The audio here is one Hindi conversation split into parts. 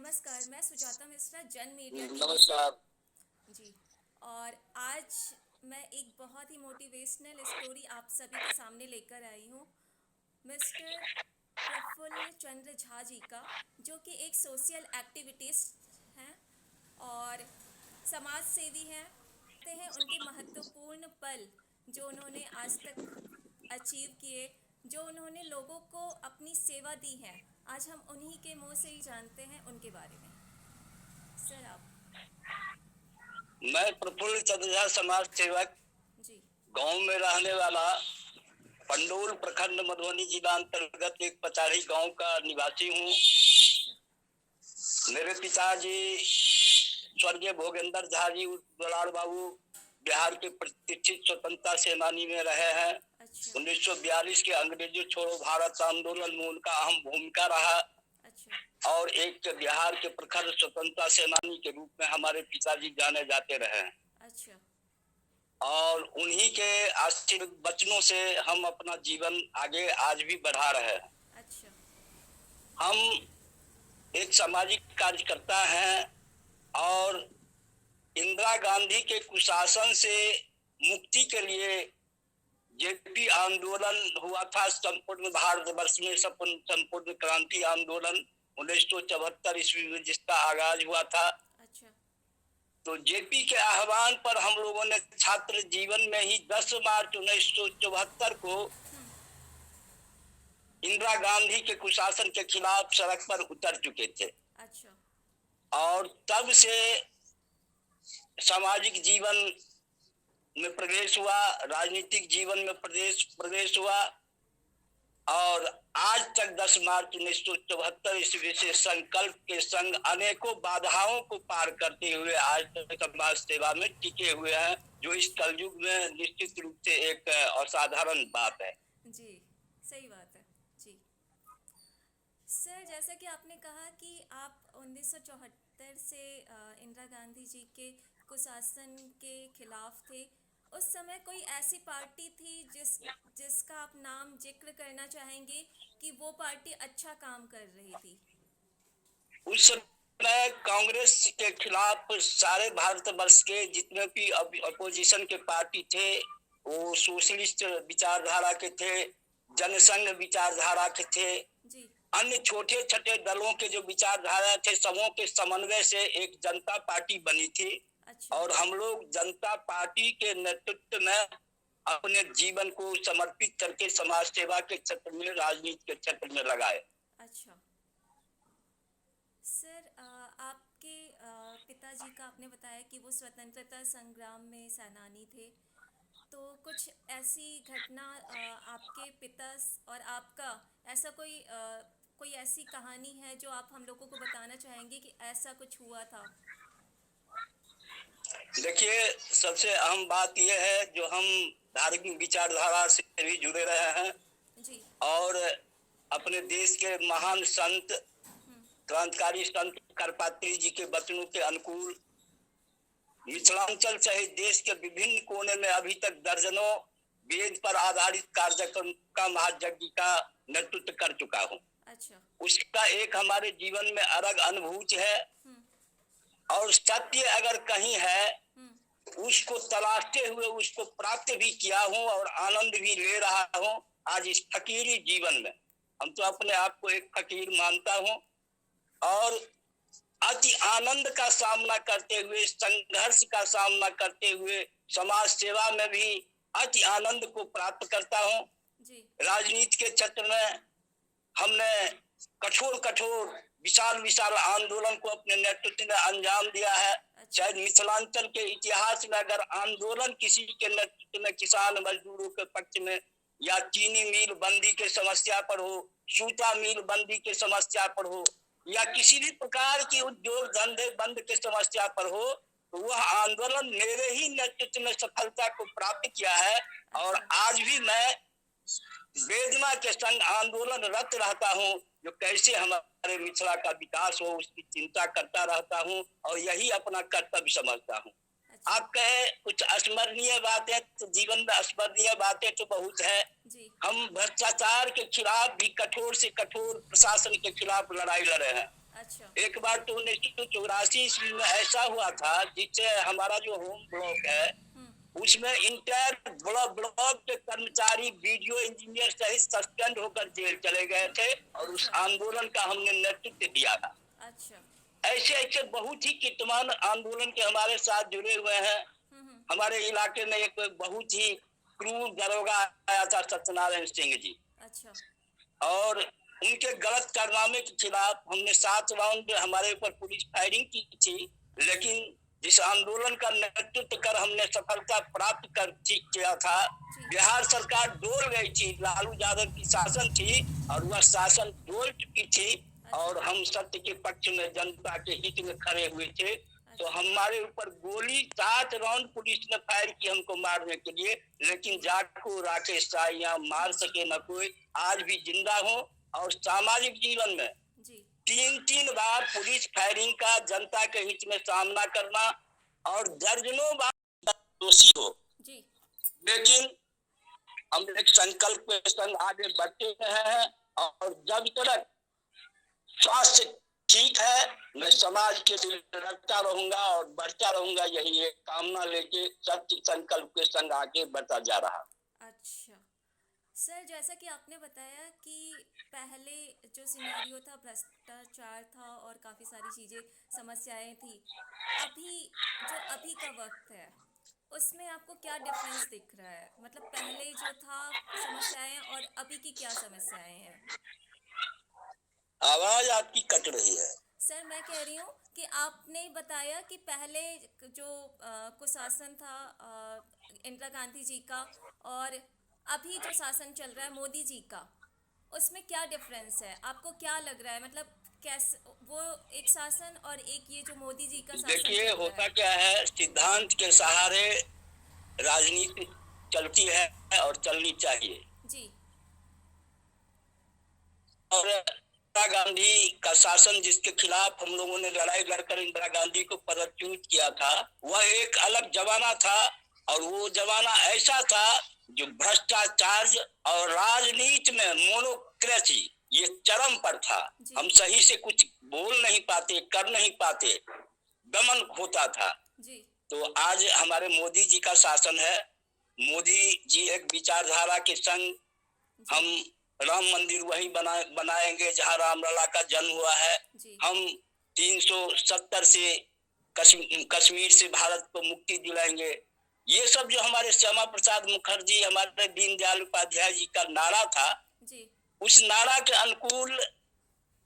नमस्कार, मैं सुजाता मिश्रा जन मीडिया टीवी से। नमस्कार। जी। और आज मैं एक बहुत ही मोटिवेशनल स्टोरी आप सभी के सामने लेकर आई हूँ, मिस्टर प्रफुल्ल चंद्र झा जी का, जो कि एक सोशल एक्टिविटिस्ट हैं और समाज सेवी हैं। कहते हैं उनके महत्वपूर्ण पल जो उन्होंने आज तक अचीव किए, जो उन्होंने लोगों को अपनी सेवा दी है, आज हम उन्हीं के मुंह से ही जानते हैं उनके बारे में। सर आप। मैं प्रफुल्ल चंद्र झा समाज सेवक, जी। गांव में रहने वाला, पंडोल प्रखंड मधुबनी जिला अंतर्गत एक पचारी गांव का निवासी हूँ। अच्छा। मेरे पिताजी स्वर्गीय भोगेंद्र झा जी बलाड़ बाबू बिहार के प्रतिष्ठित स्वतंत्रता सेनानी में रहे हैं। अच्छा। 1942 के अंग्रेजों छोड़ो भारत आंदोलन में उनका अहम भूमिका रहा अच्छा। और एक बिहार के प्रखर स्वतंत्रता सेनानी के रूप में हमारे पिताजी जाने जाते रहे हैं। अच्छा। और उन्हीं के आशीर्वाद वचनों से हम अपना जीवन आगे आज भी बढ़ा रहे हैं। अच्छा। हम एक सामाजिक कार्यकर्ता हैं और इंदिरा गांधी के कुशासन से मुक्ति के लिए जेपी आंदोलन हुआ था। संपूर्ण भारतवर्ष में संपूर्ण क्रांति आंदोलन 1974 ईस्वी में जिसका आगाज हुआ था। अच्छा। तो जेपी के आह्वान पर हम लोगों ने छात्र जीवन में ही 10 मार्च 1974 को इंदिरा गांधी के कुशासन के खिलाफ सड़क पर उतर चुके थे। अच्छा। और तब से सामाजिक जीवन में प्रवेश हुआ, राजनीतिक जीवन में प्रवेश हुआ और आज तक 10 मार्च 1974 ईस्वी से संकल्प के संग अनेकों बाधाओं को पार करते हुए आज तक समाज सेवा में टिके हुए हैं, जो इस कलयुग में निश्चित रूप से एक असाधारण बात है। जी, सही बात है। जी सर, जैसा कि आपने कहा कि आप 1974 से इंदिरा गांधी जी के कुशासन के खिलाफ थे। उस समय कोई ऐसी पार्टी थी जिसका आप नाम जिक्र करना चाहेंगे कि वो पार्टी अच्छा काम कर रही थी? उस समय कांग्रेस के खिलाफ सारे भारतवर्ष के जितने भी अपोजिशन के पार्टी थे वो सोशलिस्ट विचारधारा के थे, जनसंघ विचारधारा के थे। जी। अन्य छोटे छोटे दलों के जो विचारधारा थे सबों के समन्वय से एक जनता पार्टी बनी थी। अच्छा। और हम लोग जनता पार्टी के नेतृत्व में अपने जीवन को समर्पित करके समाज सेवा के क्षेत्र में, राजनीति के क्षेत्र में लगाए। अच्छा सर, आपके पिताजी का आपने बताया कि वो स्वतंत्रता संग्राम में सेनानी थे, तो कुछ ऐसी घटना आपके पिता और आपका ऐसा कोई ऐसी कहानी है जो आप हम लोगों को बताना चाहेंगे कि ऐसा कुछ हुआ था? देखिए, सबसे अहम बात यह है जो हम धार्मिक विचारधारा से भी जुड़े रहे हैं जी। और अपने देश के महान संत, क्रांतिकारी संत करपात्री जी के वचनों के अनुकूल मिथिलांचल सहित देश के विभिन्न कोने में अभी तक दर्जनों वेद पर आधारित कार्यक्रम का महायज्ञ का नेतृत्व कर चुका हूँ। अच्छा। उसका एक हमारे जीवन में अलग अनुभूति है और सत्य अगर कहीं है उसको तलाशते हुए उसको प्राप्त भी किया हूँ और आनंद भी ले रहा हूँ। आज इस फकीरी जीवन में हम तो अपने आप को एक फकीर मानता हूँ और अति आनंद का सामना करते हुए, संघर्ष का सामना करते हुए समाज सेवा में भी अति आनंद को प्राप्त करता हूँ। राजनीति के क्षेत्र में हमने कठोर विशाल आंदोलन को अपने नेतृत्व में अंजाम दिया है। शायद मिथिलांचल के इतिहास में अगर आंदोलन किसी के नेतृत्व में किसान मजदूरों के पक्ष में या चीनी मिल बंदी के समस्या पर हो, सूता मिल बंदी के समस्या पर हो या किसी भी प्रकार की उद्योग धंधे बंद के समस्या पर हो, तो वह आंदोलन मेरे ही नेतृत्व में सफलता को प्राप्त किया है। और आज भी मैं वेदना के संग आंदोलन रत रहता हूँ, जो कैसे हमारे मिथिला का विकास हो उसकी चिंता करता रहता हूँ और यही अपना कर्तव्य समझता हूँ। आप कहे कुछ अस्मरणीय बातें, तो जीवन में अस्मरणीय बातें तो बहुत है। हम भ्रष्टाचार के खिलाफ भी कठोर से कठोर प्रशासन के खिलाफ लड़ाई लड़े हैं अच्छा। एक बार तो 1984 ईस्वी में ऐसा हुआ था, जिससे हमारा जो होम ब्लॉक है हम्म। उसमें इंटर ब्लॉक के कर्मचारी, वीडियो इंजीनियर सहित सस्पेंड होकर जेल चले गए थे और उस अच्छा। आंदोलन का हमने नेतृत्व दिया था। अच्छा। ऐसे ऐसे बहुत ही कीर्तमान आंदोलन के हमारे साथ जुड़े हुए हैं। हम्म। हमारे इलाके में एक बहुत ही क्रूर दरोगा आया था, सत्यनारायण सिंह जी, अच्छा। और उनके गलत कारनामे के खिलाफ हमने 7 राउंड हमारे ऊपर पुलिस फायरिंग की थी, लेकिन जिस आंदोलन का नेतृत्व कर हमने सफलता प्राप्त कर किया था, जी। बिहार सरकार डोल गई थी, लालू यादव की शासन थी और वह शासन डोल चुकी थी अच्छा। और हम सत्य के पक्ष में, जनता के हित में खड़े हुए थे। तो अच्छा। हमारे ऊपर गोली 7 राउंड पुलिस ने फायर की हमको मारने के लिए, लेकिन जाको राकेश शाह यहाँ मार सके न कोई, आज भी जिंदा हो। और सामाजिक जीवन में जी। 3 बार पुलिस फायरिंग का जनता के हित में सामना करना और दर्जनों बार दोषी हो, जी। लेकिन हम एक संकल्प के संग आगे बढ़ते रहे हैं और जब तक स्वास्थ्य ठीक है, मैं समाज के लिए रखता रहूंगा और बढ़ता रहूंगा, यही एक कामना लेके सत्य संकल्प के संग आगे बढ़ता जा रहा। अच्छा सर, जैसा कि आपने बताया कि पहले जो सिनेरियो था भ्रष्टाचार था और काफ़ी सारी चीज़ें, समस्याएं थी। अभी जो अभी का वक्त है उसमें आपको क्या डिफरेंस दिख रहा है? मतलब पहले जो था समस्याएं और अभी की क्या समस्याएं हैं? आवाज आपकी कट रही है। सर मैं कह रही हूँ कि आपने बताया कि पहले जो कुशासन था इंदिरा गांधी जी का, और अभी जो शासन चल रहा है मोदी जी का, उसमें क्या डिफरेंस है? आपको क्या लग रहा है? मतलब कैसे वो एक शासन और एक ये जो मोदी जी का शासन देखिए, चल रहा होता है? क्या है, सिद्धांत के सहारे राजनीति चलती है और चलनी चाहिए। जी। और इंदिरा गांधी का शासन, जिसके खिलाफ हम लोगों ने लड़ाई लड़कर इंदिरा गांधी को पदच्युत किया था, वह एक अलग जमाना था। और वो जमाना ऐसा था जो भ्रष्टाचार और राजनीति में मोनोक्रेसी ये चरम पर था। जी। हम सही से कुछ बोल नहीं पाते, कर नहीं पाते, दमन होता था। जी। तो आज हमारे मोदी जी का शासन है। मोदी जी एक विचारधारा के संग, जी। हम राम मंदिर वहीं बनाएंगे जहां रामलला का जन्म हुआ है। जी। हम 370 से कश्मीर से भारत को मुक्ति दिलाएंगे। ये सब जो हमारे श्यामा प्रसाद मुखर्जी, हमारे दीनदयाल उपाध्याय जी का नारा था, जी। उस नारा के अनुकूल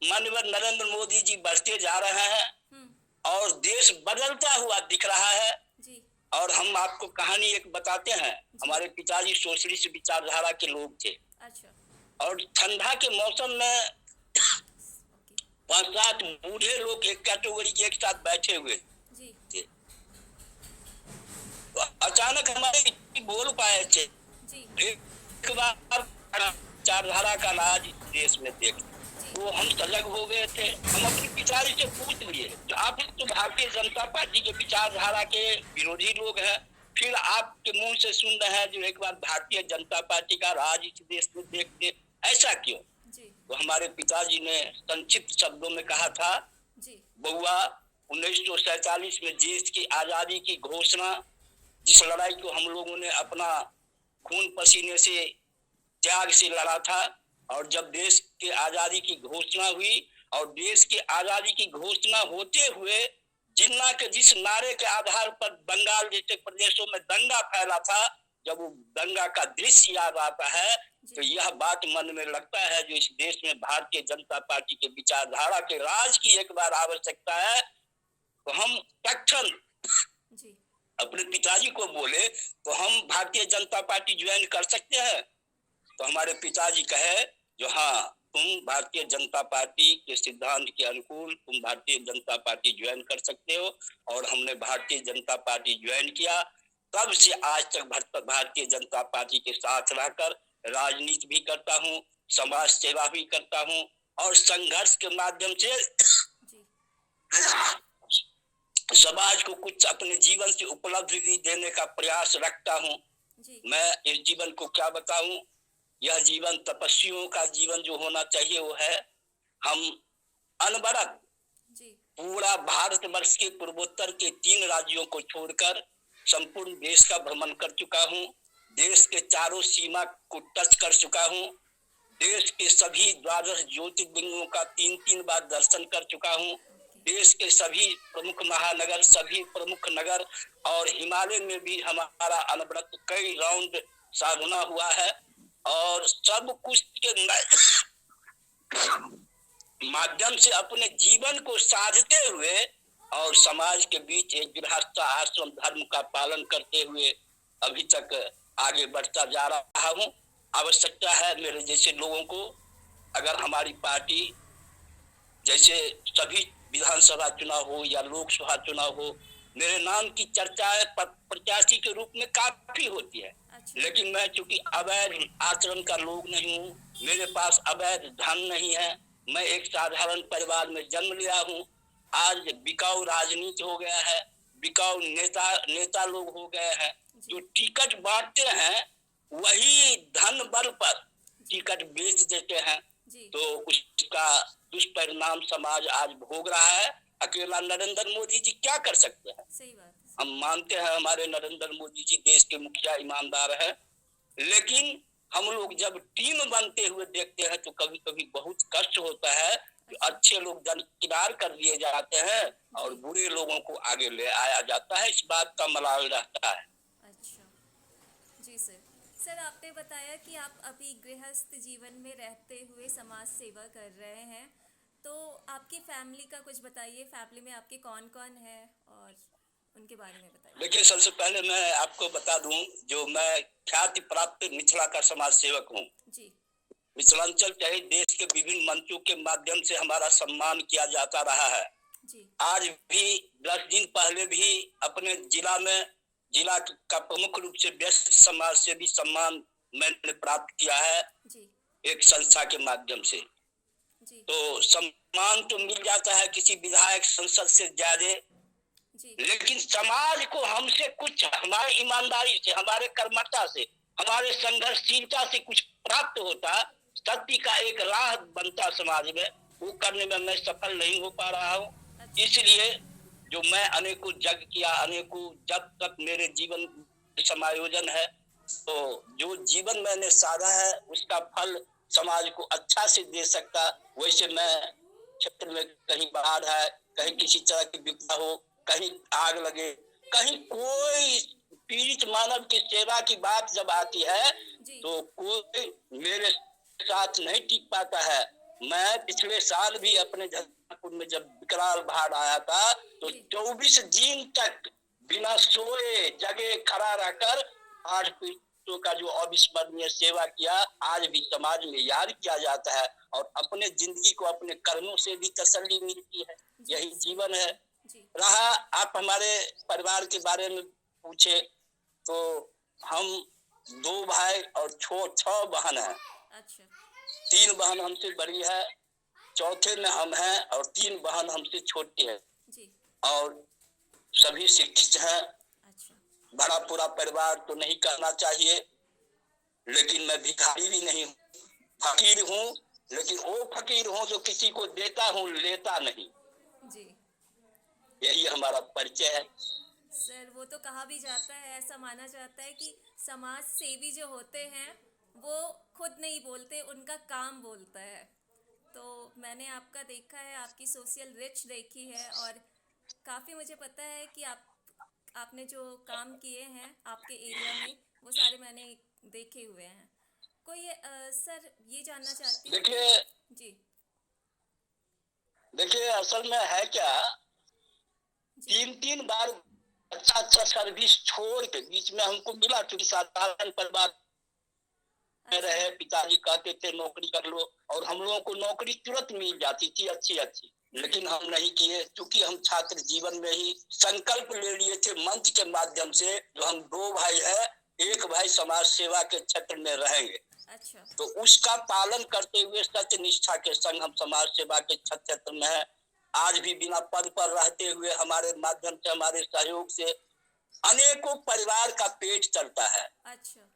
माननीय नरेंद्र मोदी जी बढ़ते जा रहे हैं और देश बदलता हुआ दिख रहा है। जी। और हम आपको कहानी एक बताते हैं। जी। हमारे पिताजी सोशलिस्ट विचारधारा के लोग थे अच्छा। और ठंडा के मौसम में ओके। 5-7 बूढ़े लोग एक कैटेगरी के एक साथ बैठे हुए जी। थे। तो अचानक हमारे बोल पाए थे, जी। एक बार विचारधारा का राज इस देश में देख। जी। तो हम सजग हो गए थे। हम अपने पिताजी से पूछ लिए, तो आप तो भारतीय जनता पार्टी के विचारधारा के विरोधी लोग हैं, फिर आपके मुंह से सुन रहे हैं जो एक बार भारतीय जनता पार्टी का राज इस देश में देखते, ऐसा क्यों? जी। तो हमारे पिताजी ने संक्षिप्त शब्दों में कहा था, जी। बउआ, 1947 में देश की आजादी की घोषणा, जिस लड़ाई को हम लोगों ने अपना खून पसीने से, त्याग से लड़ा था, और जब देश की आजादी की घोषणा हुई और देश की आजादी की घोषणा होते हुए जिन्ना के जिस नारे के आधार पर बंगाल जैसे प्रदेशों में दंगा फैला था, जब वो दंगा का दृश्य याद आता है तो यह बात मन में लगता है जो इस देश में भारतीय जनता पार्टी के विचारधारा के राज की एक बार आवश्यकता है। तो हम तत्क्षण अपने पिताजी को बोले, तो हम भारतीय जनता पार्टी ज्वाइन कर सकते हैं? तो हमारे पिताजी कहे जो हाँ, तुम भारतीय जनता पार्टी के सिद्धांत के अनुकूल तुम भारतीय जनता पार्टी ज्वाइन कर सकते हो। और हमने भारतीय जनता पार्टी ज्वाइन किया। तब से आज तक भारतीय जनता पार्टी के साथ रहकर राजनीति भी करता हूँ, समाज सेवा भी करता हूँ और संघर्ष के माध्यम से समाज को कुछ अपने जीवन से उपलब्धि भी देने का प्रयास रखता हूँ। मैं इस जीवन को क्या बताऊं, यह जीवन तपस्वियों का जीवन जो होना चाहिए वो है। हम अनवरत पूरा भारतवर्ष के पूर्वोत्तर के 3 राज्यों को छोड़कर संपूर्ण देश का भ्रमण कर चुका हूँ। देश के चारों सीमा को टच कर चुका हूँ। देश के सभी 12 ज्योतिर्लिंगों का 3-3 बार दर्शन कर चुका हूँ। देश के सभी प्रमुख महानगर, सभी प्रमुख नगर और हिमालय में भी हमारा अनवरत कई राउंड साधना हुआ है और सब कुछ के माध्यम से अपने जीवन को साधते हुए और समाज के बीच एक गृहस्थ आश्रम धर्म का पालन करते हुए अभी तक आगे बढ़ता जा रहा हूँ। आवश्यकता है मेरे जैसे लोगों को, अगर हमारी पार्टी जैसे सभी विधानसभा चुनाव हो या लोकसभा चुनाव हो, मेरे नाम की चर्चा प्रत्याशी के रूप में काफी होती है। अच्छा। लेकिन मैं चूंकि अवैध आचरण का लोग नहीं हूँ, मेरे पास अवैध धन नहीं है, मैं एक साधारण परिवार में जन्म लिया हूँ। आज बिकाऊ राजनीति हो गया है, बिकाऊ नेता लोग हो गए हैं। जो टिकट बांटते हैं वही धन बल पर टिकट बेच देते हैं, तो उसका दुष्परिणाम समाज आज भोग रहा है। अकेला नरेंद्र मोदी जी क्या कर सकते हैं? सही बात। हम मानते हैं हमारे नरेंद्र मोदी जी देश के मुखिया ईमानदार है, लेकिन हम लोग जब टीम बनते हुए देखते हैं तो कभी कभी बहुत कष्ट होता है कि अच्छे लोग दरकिनार कर दिए जाते हैं और बुरे लोगों को आगे ले आया जाता है। इस बात का मलाल रहता है। अच्छा जी सर, आपने बताया कि आप अभी गृहस्थ जीवन में रहते हुए समाज सेवा कर रहे हैं, तो आपकी फैमिली का कुछ बताइए। फैमिली में आपके कौन कौन है और उनके बारे में बताइए। देखिए, सबसे पहले मैं आपको बता दूं, जो मैं ख्याति प्राप्त मिथिला का समाज सेवक हूँ। जी। मिथिलांचल चाहे देश के विभिन्न मंचों के माध्यम से हमारा सम्मान किया जाता रहा है। जी। आज भी 10 दिन पहले भी अपने जिला का प्रमुख रूप से व्यस्त समाज से भी सम्मान मैंने प्राप्त किया है जी। एक संस्था के माध्यम से। जी। तो सम्मान तो मिल जाता है किसी विधायक संसद से ज्यादा, लेकिन समाज को हमसे कुछ, हमारी ईमानदारी से, हमारे कर्मठता से, हमारे संघर्षशीलता से कुछ प्राप्त होता, सत्य का एक राह बनता समाज में, वो करने में मैं सफल नहीं हो पा रहा हूँ। इसलिए जो मैं अनेकों जग किया, अनेकों जब तक मेरे जीवन समायोजन है, तो जो जीवन मैंने साधा है उसका फल समाज को अच्छा से दे सकता। वैसे मैं क्षेत्र में कहीं बाढ़ है, कहीं किसी तरह की विपदा हो, कहीं आग लगे, कहीं कोई पीड़ित मानव की सेवा की बात जब आती है तो कोई मेरे साथ नहीं टिक पाता है। मैं पिछले साल भी अपने जगदलपुर में जब विकराल बाढ़ आया था तो 24 दिन तक बिना सोए जगे खड़ा रहकर 8 पीड़ितों का जो अविस्मरणीय सेवा किया, आज भी समाज में याद किया जाता है और अपने जिंदगी को अपने कर्मों से भी तसल्ली मिलती है। यही जीवन है। रहा आप हमारे परिवार के बारे में पूछे तो हम 2 भाई और 6 बहन हैं। अच्छा। 3 बहन हमसे बड़ी है, चौथे में हम हैं और 3 बहन हमसे छोटी है जी। और सभी शिक्षित हैं। अच्छा। बड़ा पूरा परिवार तो नहीं कहना चाहिए, लेकिन मैं भिखारी भी नहीं हूँ, फकीर हूँ, लेकिन वो फकीर हूँ जो किसी को देता हूँ, लेता नहीं जी। यही हमारा परिचय है। सर, वो तो कहा भी जाता है, ऐसा माना जाता है कि समाज सेवी जो होते हैं वो खुद नहीं बोलते, उनका काम बोलता है। तो मैंने आपका देखा है, आपकी सोशल रिच देखी है और काफ़ी मुझे पता है कि आपने जो काम किए हैं आपके एरिया में वो सारे मैंने देखे हुए हैं। कोई सर ये जानना चाहती हूँ। देखिए असल में है क्या, 3 बार अच्छा सर्विस छोड़ के बीच में हमको मिला, क्योंकि साधारण परिवार में रहे, पिताजी कहते थे नौकरी कर लो और हम लोगों को नौकरी तुरंत मिल जाती थी अच्छी, लेकिन हम नहीं किए, क्योंकि हम छात्र जीवन में ही संकल्प ले लिए थे मंच के माध्यम से, जो हम 2 भाई है, एक भाई समाज सेवा के क्षेत्र में रहेंगे। अच्छा। तो उसका पालन करते हुए सत्य निष्ठा के संग हम समाज सेवा के क्षेत्र में है। आज भी बिना पद पर रहते हुए हमारे माध्यम से, हमारे सहयोग से अनेकों परिवार का पेट चलता है। अच्छा।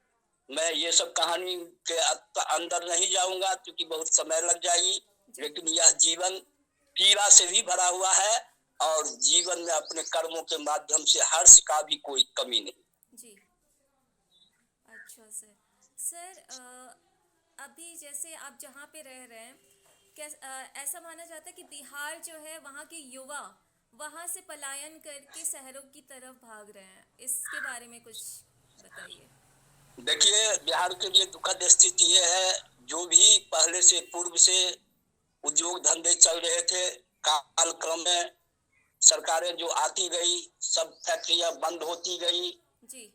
मैं ये सब कहानी के अंदर नहीं जाऊंगा क्योंकि बहुत समय लग जाएगी, लेकिन यह जीवन पीड़ा से भी भरा हुआ है और जीवन में अपने कर्मों के माध्यम से हर्ष का भी कोई कमी नहीं। जी। अच्छा सर। सर अभी जैसे आप जहाँ पे रह रहे हैं, क्या ऐसा माना जाता है कि बिहार जो है वहाँ के युवा वहाँ से पलायन करके शहरों की तरफ भाग रहे हैं, इसके बारे में कुछ बताइए। देखिए, बिहार के लिए दुखद स्थिति ये है, जो भी पहले से पूर्व से उद्योग धंधे चल रहे थे, कालक्रम में सरकारें जो आती गई, सब फैक्ट्रियां बंद होती गई। जी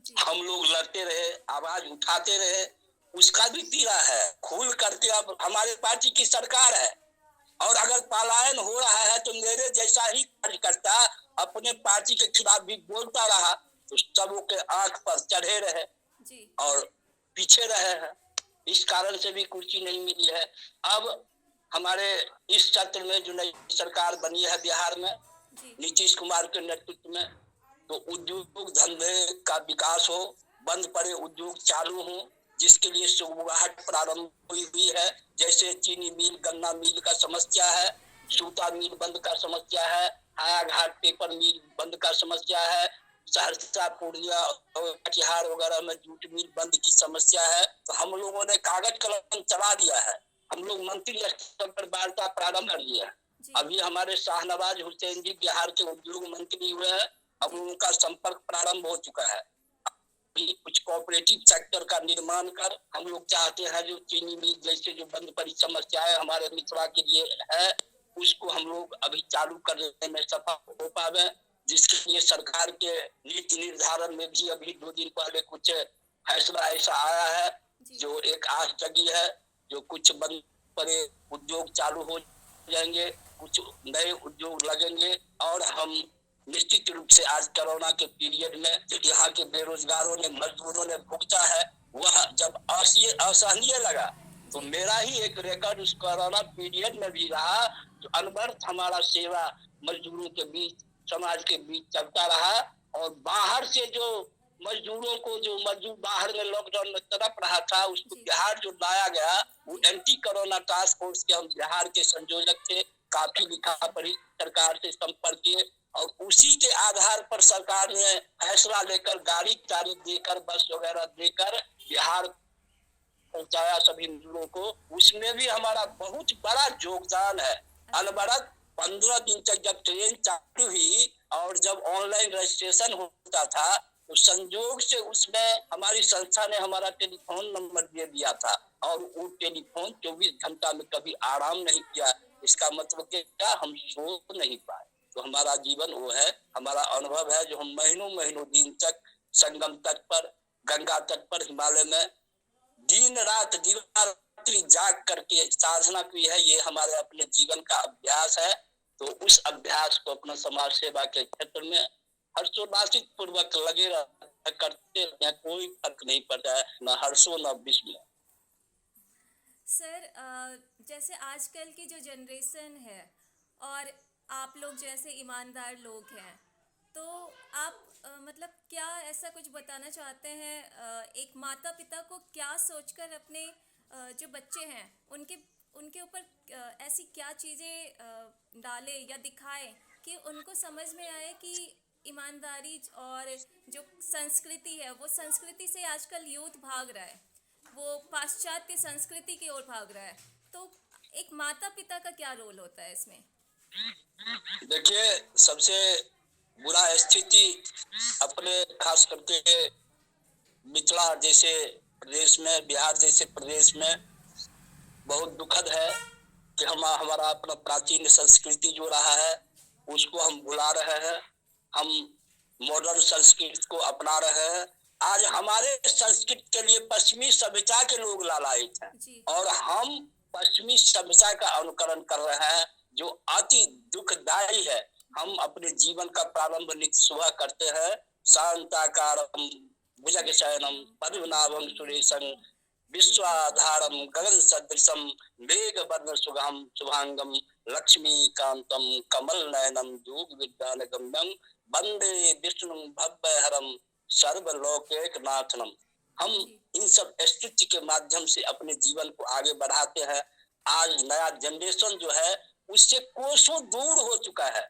जी हम लोग लड़ते रहे, आवाज उठाते रहे, उसका भी पीड़ा है। खुल करके अब हमारे पार्टी की सरकार है और अगर पलायन हो रहा है तो मेरे जैसा ही कार्यकर्ता अपने पार्टी के खिलाफ भी बोलता रहा तो सबों के आंख पर चढ़े रहे जी और पीछे रहे हैं। इस कारण से भी कुर्सी नहीं मिली है। अब हमारे इस सत्र में जो नई सरकार बनी है बिहार में जी नीतीश कुमार के नेतृत्व में, तो उद्योग धंधे का विकास हो, बंद पड़े उद्योग चालू हो, जिसके लिए शुरुआत प्रारंभ हुई है। जैसे चीनी मिल, गन्ना मिल का समस्या है, सूता मिल बंद का समस्या है, हायाघाट पेपर मिल बंद का समस्या है, सहरसा, पूर्णिया और कटिहार वगैरह में जूट मिल बंद की समस्या है। तो हम लोगों ने कागज कलम चला दिया है। हम लोग मंत्री स्तर पर वार्ता प्रारंभ कर दिया है। जी अभी हमारे शाहनवाज हुसैन जी बिहार के उद्योग मंत्री हुए हैं, अब उनका संपर्क प्रारंभ हो चुका है। भी कुछ कोऑपरेटिव सेक्टर का निर्माण कर हम लोग चाहते हैं जो चीनी मिल जैसे जो बंद पड़ी समस्याएं हमारे मिथिला के लिए है, उसको हम लोग अभी चालू करने में सफल हो पावे। जिसके लिए सरकार के नीति निर्धारण में भी अभी 2 दिन पहले कुछ फैसला ऐसा आया है जी जो एक आस जगी है, जो कुछ बंद पड़े उद्योग चालू हो जाएंगे, कुछ नए उद्योग लगेंगे और हम निश्चित रूप से आज कोरोना के पीरियड में जो यहाँ के बेरोजगारों ने, मजदूरों ने भुगता है, वह जब असहनीय लगा तो जी मेरा ही एक रिकॉर्ड उस कोरोना पीरियड में भी रहा, जो अनवरत हमारा सेवा मजदूरों के बीच, समाज के बीच चलता रहा। और बाहर से जो मजदूरों को, जो मजदूर बाहर में लॉकडाउन में तड़प रहा था, उसको जी बिहार जो लाया गया, वो एंटी कोरोना टास्क फोर्स के हम बिहार के संयोजक थे। काफी लिखा पढ़ी सरकार से संपर्क किए और उसी के आधार पर सरकार ने फैसला लेकर गाड़ी तारीख देकर, बस वगैरह देकर बिहार पहुंचाया सभी मजदूरों को। उसमें भी हमारा बहुत बड़ा योगदान है। अनवरत 15 दिन तक जब ट्रेन चालू हुई और जब ऑनलाइन रजिस्ट्रेशन होता था तो संजोग से उसमें हमारी संस्था ने हमारा टेलीफोन नंबर दे दिया था और वो टेलीफोन 24 घंटा में कभी आराम नहीं किया। इसका मतलब क्या, हम सो नहीं पाए। तो हमारा जीवन वो है, हमारा अनुभव है जो हम महीनों महीनों दिन तक संगम तट पर, गंगा तट पर, हिमालय में दिन रात दिवारात्रि जाग करके साधना की है। ये हमारे अपने जीवन का अभ्यास है। तो उस अभ्यास को अपना समाज सेवा के क्षेत्र में हर्षोल्लासित पूर्वक लगे करते हैं, कोई फर्क नहीं पड़ता है, न हर्षो न विस्मय। सर जैसे आजकल की जो जनरेशन है और आप लोग जैसे ईमानदार लोग हैं, तो आप मतलब क्या ऐसा कुछ बताना चाहते हैं, एक माता पिता को क्या सोचकर अपने जो बच्चे हैं उनके उनके ऊपर ऐसी क्या चीज़ें डाले या दिखाए कि उनको समझ में आए कि ईमानदारी और जो संस्कृति है, वो संस्कृति से आजकल यूथ भाग रहा है, वो पाश्चात्य संस्कृति की ओर भाग रहा है। तो एक माता पिता का क्या रोल होता है इसमें? देखिए, सबसे बुरा स्थिति अपने खास करके मिथिला जैसे प्रदेश में, बिहार जैसे प्रदेश में बहुत दुखद है कि हम हमारा अपना प्राचीन संस्कृति जो रहा है उसको हम भुला रहे हैं। हम मॉडर्न संस्कृति को अपना रहे हैं। आज हमारे संस्कृति के लिए पश्चिमी सभ्यता के लोग लालायित हैं जी और हम पश्चिमी सभ्यता का अनुकरण कर रहे हैं, जो अति दुखदायी है। हम अपने जीवन का प्रारंभ नित्य सुबह करते हैं, शांताकारम भुजगशयनम पद्मनाभम सुरेशम विश्वाधारम गगन सदृशम मेघ वर्ण सुगम शुभांगम लक्ष्मीकांतम कमल नयनम योग विज्ञान गम्यम वंदे विष्णु भव्यहरम सर्वलोकैक नाथनम। हम जी इन सब स्तुति के माध्यम से अपने जीवन को आगे बढ़ाते हैं। आज नया जनरेशन जो है उससे कोसों दूर हो चुका है।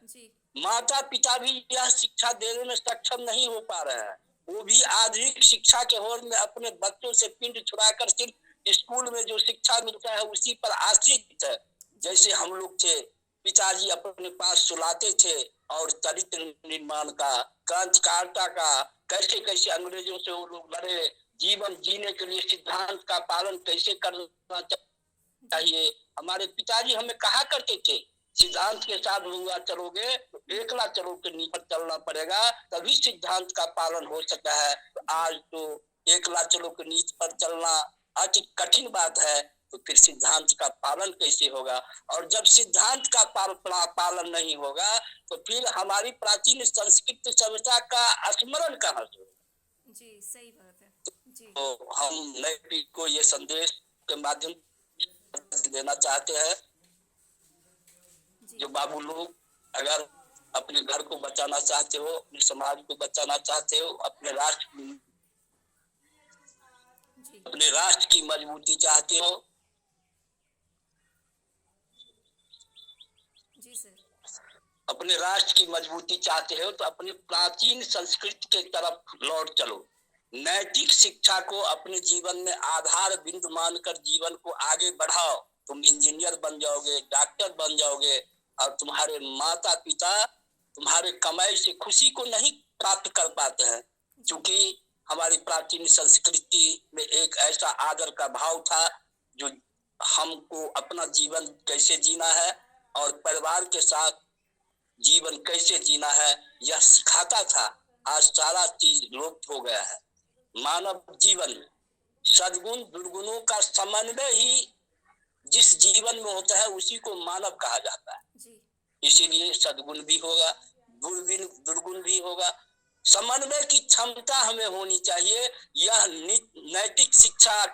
माता पिता भी यह शिक्षा देने में सक्षम नहीं हो पा रहे हैं। वो भी आधुनिक शिक्षा के होड़ में अपने बच्चों से पिंड छुड़ाकर सिर्फ स्कूल में जो शिक्षा मिलता है उसी पर आश्रित है। जैसे हम लोग थे, पिताजी अपने पास सुलाते थे और चरित्र निर्माण का, क्रांतिकारिता का, कैसे कैसे अंग्रेजों से वो लोग लड़े, जीवन जीने के लिए सिद्धांत का पालन कैसे करना चाहिए। हमारे पिताजी हमें कहा करते थे, सिद्धांत के साथ हुआ चलोगे तो एकला चलो के नीचे चलना पड़ेगा, तभी सिद्धांत का पालन हो सकता है। तो आज तो एकला चलो के नीचे पर चलना अति कठिन बात है, तो फिर सिद्धांत का पालन कैसे होगा? और जब सिद्धांत का पालन नहीं होगा तो फिर हमारी प्राचीन संस्कृति सभ्यता का स्मरण कहाँ से होगा? जी सही बात है जी। तो हम नई पीढ़ी को ये संदेश के माध्यम देना चाहते हैं, जो बाबू लोग अगर अपने घर को बचाना चाहते हो, अपने समाज को बचाना चाहते हो, अपने राष्ट्र की मजबूती चाहते हो, जी सर, अपने राष्ट्र की मजबूती चाहते हो तो अपनी प्राचीन संस्कृति के तरफ लौट चलो। नैतिक शिक्षा को अपने जीवन में आधार बिंदु मानकर जीवन को आगे बढ़ाओ। तुम इंजीनियर बन जाओगे, डॉक्टर बन जाओगे, और तुम्हारे माता पिता तुम्हारे कमाई से खुशी को नहीं प्राप्त कर पाते हैं, क्योंकि हमारी प्राचीन संस्कृति में एक ऐसा आदर का भाव था जो हमको अपना जीवन कैसे जीना है और परिवार के साथ जीवन कैसे जीना है यह सिखाता था। आज सारा चीज लुप्त हो गया है। मानव जीवन सद्गुण दुर्गुणों का समन्वय ही जिस जीवन में होता है उसी को मानव कहा जाता है। इसीलिए सद्गुण भी होगा, दुर्गुण भी होगा। समन्वय की क्षमता हमें होनी चाहिए। यह नैतिक शिक्षा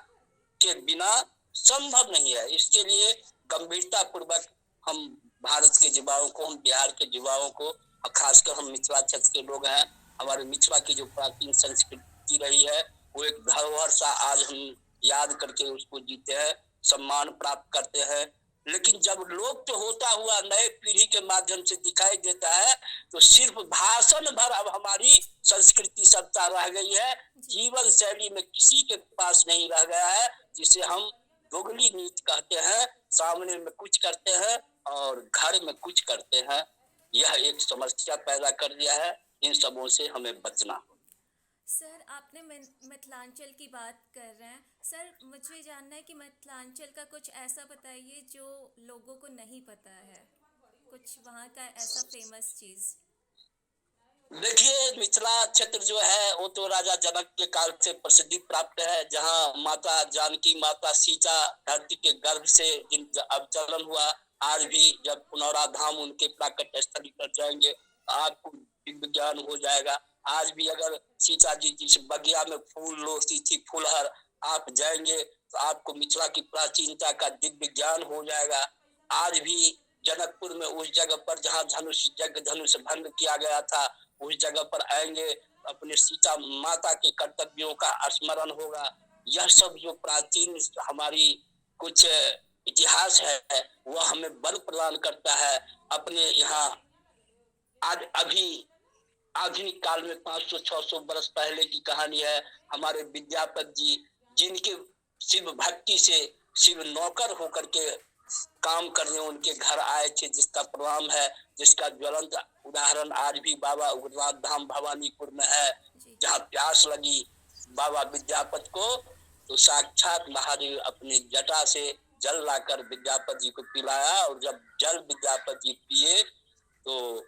के बिना संभव नहीं है। इसके लिए गंभीरता पूर्वक हम भारत के युवाओं को, हम बिहार के युवाओं को, खासकर हम मिथिला क्षेत्र के लोग हैं, हमारे मिथिला की जो प्राचीन संस्कृति रही है वो एक धरोहर सा आज हम याद करके उसको जीते हैं, सम्मान प्राप्त करते हैं। लेकिन जब लुप्त होता हुआ नए पीढ़ी के माध्यम से दिखाई देता है तो सिर्फ भाषण भर अब हमारी संस्कृति सत्ता रह गई है, जीवन शैली में किसी के पास नहीं रह गया है, जिसे हम दोगली नीति कहते हैं। सामने में कुछ करते हैं और घर में कुछ करते हैं। यह एक समस्या पैदा कर दिया है। इन सबों से हमें बचना। सर आपने मिथिलांचल की बात कर रहे हैं, सर मुझे जानना है कि मिथिलांचल का कुछ ऐसा बताइए जो लोगों को नहीं पता है, कुछ वहाँ का ऐसा फेमस चीज। देखिए, मिथिला क्षेत्र जो है वो तो राजा जनक के काल से प्रसिद्धि प्राप्त है, जहाँ माता जानकी, माता सीता धरती के गर्भ से जिन अवतरण हुआ। आज भी जब पुनौरा धाम उनके प्राकट स्थली पर जाएंगे आपको दिव्य ज्ञान हो जाएगा। आज भी अगर सीता जी जिस बगिया में फूल लोती थी, फूलहर, आप जाएंगे तो आपको मिथिला की प्राचीनता का दिव्य ज्ञान हो जाएगा। आज भी जनकपुर में उस जगह पर जहाँ धनुष भंग किया गया था, उस जगह पर आएंगे अपने सीता माता के कर्तव्यों का स्मरण होगा। यह सब जो प्राचीन हमारी कुछ इतिहास है वह हमें बल प्रदान करता है। अपने यहाँ आज अभी आधुनिक काल में 500-600 वर्ष पहले की कहानी है। हमारे विद्यापति जी जिनके शिव भक्ति से शिव नौकर होकर के काम करने उनके घर आए थे, जिसका प्रणाम है, जिसका ज्वलंत उदाहरण आज भी बाबा उग्रनाथ धाम भवानीपुर में है। जहाँ प्यास लगी बाबा विद्यापति को तो साक्षात महादेव अपने जटा से जल लाकर विद्यापति जी को पिलाया, और जब जल विद्यापति जी पिए तो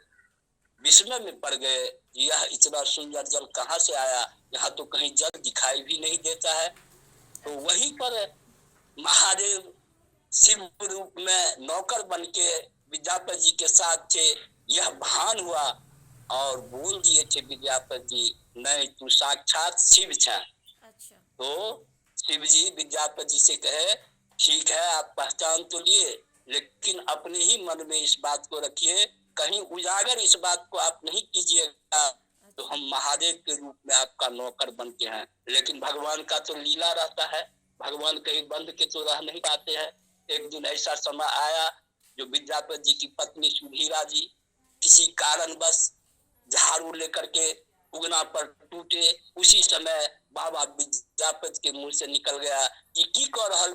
विस्मय में पड़ गए, यह इतना सुंदर जल कहाँ से आया, यहाँ तो कहीं जल दिखाई भी नहीं देता है। तो वहीं पर महादेव शिव रूप में नौकर बन के विद्यापति जी के साथ थे। यह भान हुआ और बोल दिए थे विद्यापति जी, नहीं तू साक्षात शिव छे। अच्छा। तो शिव जी विद्यापति जी से कहे, ठीक है आप पहचान तो लिए, लेकिन अपने ही मन में इस बात को रखिए, कहीं उजागर इस बात को आप नहीं कीजिएगा तो हम महादेव के रूप में आपका नौकर बनते हैं। लेकिन भगवान का तो लीला रहता है, भगवान कहीं बंद के तो रह नहीं पाते हैं, एक दिन ऐसा समय आया जो विद्यापति जी की पत्नी सुधीरा जी किसी कारणवश झाड़ू लेकर के उगना पर टूटे। उसी समय बाबा विद्यापति के मुंह से निकल गया कि की कह रहल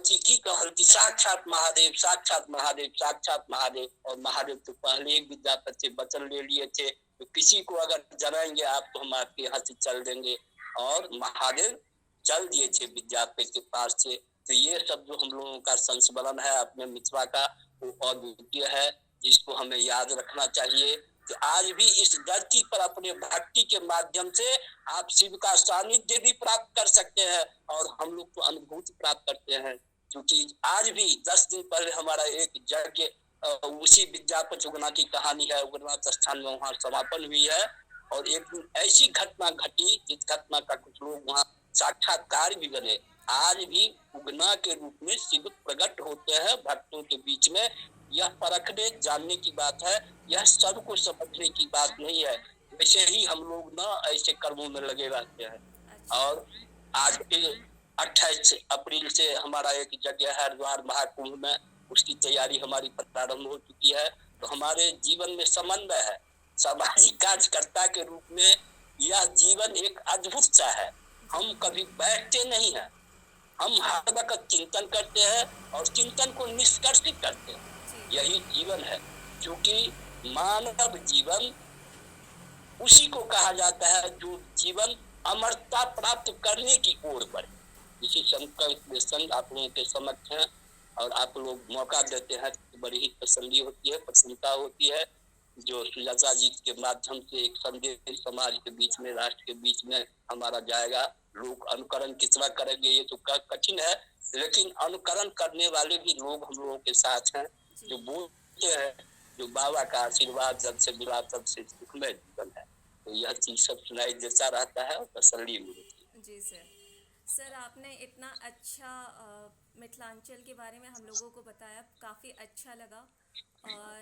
थी साक्षात महादेव, साक्षात महादेव, साक्षात महादेव। और महादेव तो पहले ही विद्यापति से वचन ले लिए थे, तो किसी को अगर जलाएंगे आप तो हम आपके यहाँ से चल देंगे। और महादेव चल दिए थे विद्यापति के पास से। तो ये सब जो हम लोगों का संस्मरण है अपने मिथिला का, वो अद्वितीय है, जिसको हमें याद रखना चाहिए। तो आज भी इस धरती पर अपने भक्ति के माध्यम से आप शिव का सानिध्य भी प्राप्त कर सकते हैं और हम लोग को अनुभूति प्राप्त करते हैं। क्योंकि आज भी 10 दिन पहले हमारा एक यज्ञ उसी विद्यापति उगना की कहानी है, उगनाथ स्थान में वहाँ समापन हुई है। और एक दिन ऐसी घटना घटी जिस घटना का कुछ लोग वहाँ साक्षात्कार भी बने। आज भी उगना के रूप में शिव प्रकट होते हैं भक्तों के बीच में। यह परखने जानने की बात है, यह सबको समझने की बात नहीं है। वैसे ही हम लोग ना ऐसे कर्मों में लगे रहते हैं। और आज के 28 अप्रैल से हमारा एक यज्ञ है हरिद्वार महाकुंभ में, उसकी तैयारी हमारी प्रारंभ हो चुकी है। तो हमारे जीवन में समन्वय है, सामाजिक कार्यकर्ता के रूप में यह जीवन एक अद्भुत सा है। हम कभी बैठते नहीं हैं, हम हर वक्त चिंतन करते हैं और चिंतन को निष्कर्षित करते हैं। यही जीवन है, क्योंकि मानव जीवन उसी को कहा जाता है जो जीवन अमरता प्राप्त करने की ओर बढ़े। इसी संकल्प के संग आप लोगों के समक्ष हैं और आप लोग मौका देते हैं तो बड़ी ही तसल्ली होती है, प्रसन्नता होती है। जो सुजाता जी के माध्यम से एक संदेश समाज के बीच में, राष्ट्र के बीच में हमारा जाएगा। लोग अनुकरण कितना करेंगे ये तो कठिन है, लेकिन अनुकरण करने वाले भी लोग हम लोगों के साथ हैं जो बोलते हैं, जो बाबा का आशीर्वाद जब से मिला तब से सुखमय जीवन है। तो यह चीज सब सुनाई देता रहता है और तसल्ली मिलती है। जी सर, आपने इतना अच्छा मिथिलांचल के बारे में हम लोगों को बताया, काफ़ी अच्छा लगा। और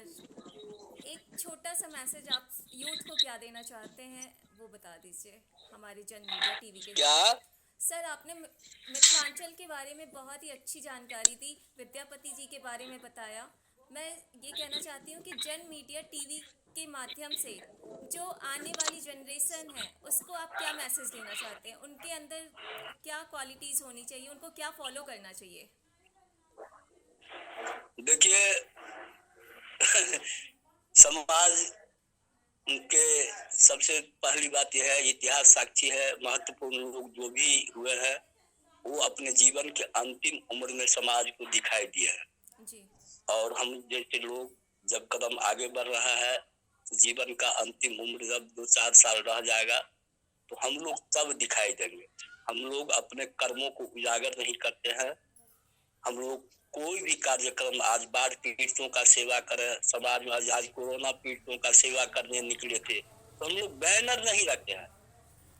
एक छोटा सा मैसेज आप यूथ को क्या देना चाहते हैं वो बता दीजिए हमारे जन मीडिया टीवी के। क्या सर, आपने मिथिलांचल के बारे में बहुत ही अच्छी जानकारी दी, विद्यापति जी के बारे में बताया। मैं ये कहना चाहती हूँ कि जन मीडिया टीवी के माध्यम से जो आने वाली जनरेशन है उसको आप क्या मैसेज देना चाहते हैं? उनके अंदर क्या क्वालिटीज होनी चाहिए, उनको क्या फॉलो करना चाहिए? देखिए समाज के सबसे पहली बात यह है, इतिहास साक्षी है, महत्वपूर्ण लोग जो भी हुए हैं वो अपने जीवन के अंतिम उम्र में समाज को दिखाई दिए हैं जी। और हम जैसे लोग जब कदम आगे बढ़ रहा है, जीवन का अंतिम उम्र जब 2-4 साल रह जाएगा तो हम लोग तब दिखाई देंगे। हम लोग अपने कर्मों को उजागर नहीं करते हैं। हम लोग कोई भी कार्यक्रम, आज बाढ़ पीड़ितों का सेवा करें, समाज में आज कोरोना पीड़ितों का सेवा करने निकले थे तो हम लोग बैनर नहीं रखते हैं।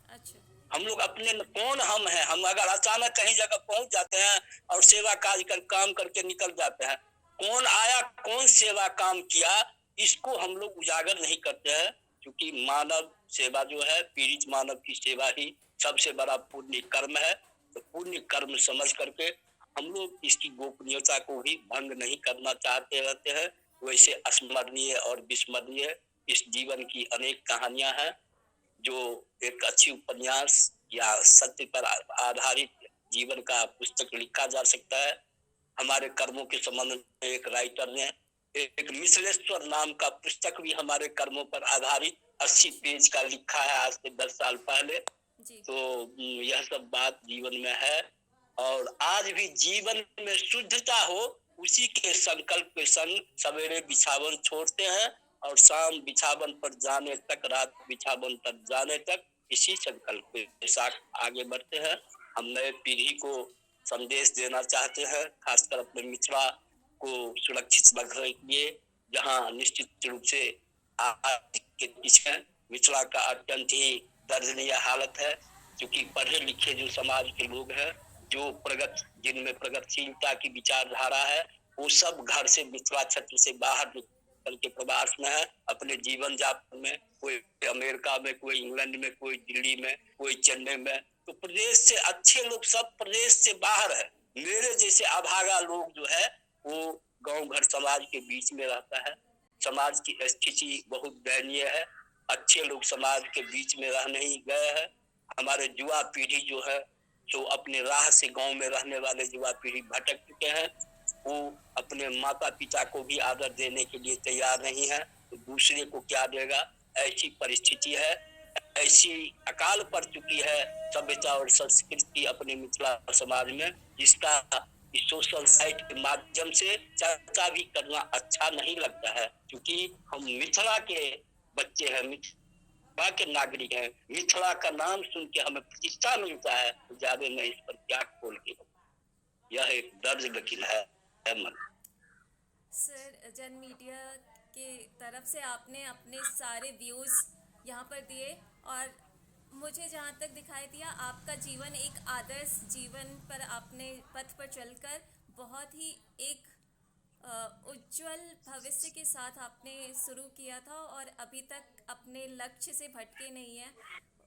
अच्छा। हम लोग अपने कौन हम हैं, हम अगर अचानक कहीं जगह पहुंच जाते हैं और सेवा कार्य कर काम करके निकल जाते हैं, कौन आया, कौन सेवा काम किया, इसको हम लोग उजागर नहीं करते हैं। क्योंकि मानव सेवा जो है, पीड़ित मानव की सेवा ही सबसे बड़ा पुण्य कर्म है। तो पुण्य कर्म समझ करके हम लोग इसकी गोपनीयता को भी भंग नहीं करना चाहते रहते हैं। वैसे स्मरणीय और विस्मरणीय इस जीवन की अनेक कहानियां हैं जो एक अच्छी उपन्यास या सत्य पर आधारित जीवन का पुस्तक लिखा जा सकता है। हमारे कर्मों के संबंध में एक राइटर ने एक मिश्रेश्वर नाम का पुस्तक भी हमारे कर्मों पर आधारित 80 पेज का लिखा है आज से 10 साल पहले। तो यह सब बात जीवन में है और आज भी जीवन में शुद्धता हो, उसी के संकल्प के संग सवेरे बिछावन छोड़ते हैं और शाम बिछावन पर जाने तक, रात बिछावन पर जाने तक इसी संकल्प के साथ आगे बढ़ते हैं। हम नए पीढ़ी को संदेश देना चाहते हैं, खासकर अपने मिथिला को सुरक्षित रखने के लिए, जहां निश्चित रूप से आज के पीछे मिथिला का अत्यंत ही दर्दनीय हालत है। क्योंकि पढ़े लिखे जो समाज के लोग हैं, जो जिनमें प्रगतिशीलता की विचारधारा है, वो सब घर से, मिथिला क्षेत्र से बाहर निकल के प्रवास में है अपने जीवन यापन में। कोई अमेरिका में, कोई इंग्लैंड में, कोई दिल्ली में, कोई चेन्नई में। तो प्रदेश से अच्छे लोग सब प्रदेश से बाहर है। मेरे जैसे अभागा लोग जो है वो गांव घर समाज के बीच में रहता है। समाज की स्थिति बहुत दयनीय है। अच्छे लोग समाज के बीच में रह नहीं गए हैं। हमारे युवा पीढ़ी जो है, जो अपने राह से गांव में रहने वाले युवा पीढ़ी भटक चुके हैं। वो अपने माता पिता को भी आदर देने के लिए तैयार नहीं है, तो दूसरे को क्या देगा, ऐसी परिस्थिति है। ऐसी अकाल पड़ चुकी है सभ्यता और संस्कृति अपने मिथिला समाज में, जिसका इस सोशल साइट के माध्यम से चर्चा भी करना अच्छा नहीं लगता है, क्योंकि हम मिथिला के बच्चे हैं, मिथिला के नागरिक हैं। मिथिला का नाम सुन के हमें प्रतिष्ठा मिलता है, तो ज्यादा मैं इस पर क्या खोल के, यह एक दर्ज लेकिन है मन। सर, जन मीडिया के तरफ से आपने अपने सारे व्यूज़ यहाँ पर दिए, और मुझे जहाँ तक दिखाई दिया आपका जीवन एक आदर्श जीवन पर आपने पथ पर चलकर बहुत ही एक उज्जवल भविष्य के साथ आपने शुरू किया था, और अभी तक अपने लक्ष्य से भटके नहीं हैं,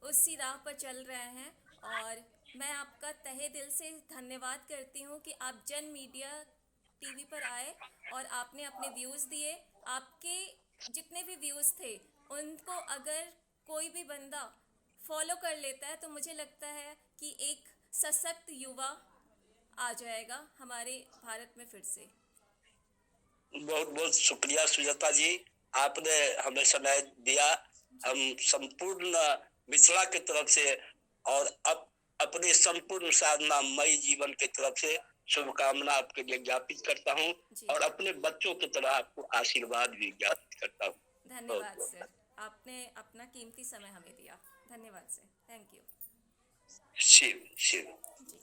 उसी राह पर चल रहे हैं। और मैं आपका तहे दिल से धन्यवाद करती हूँ कि आप जन मीडिया टीवी पर आए और आपने अपने व्यूज़ दिए। आपके जितने भी व्यूज़ थे उनको अगर कोई भी बंदा फॉलो कर लेता है तो मुझे लगता है कि एक सशक्त युवा आ जाएगा हमारे भारत में फिर से। बहुत बहुत शुक्रिया सुजाता जी, आपने हमें समय दिया। हम संपूर्ण मिथिला की तरफ से और अपने संपूर्ण साधना मई जीवन की तरफ से शुभकामना आपके लिए ज्ञापित करता हूँ, और अपने बच्चों की तरह आपको आशीर्वाद भी ज्ञापित करता हूँ। धन्यवाद सर, आपने अपना कीमती समय हमें दिया। धन्यवाद sir, thank you. Shiv Shiv. Ji.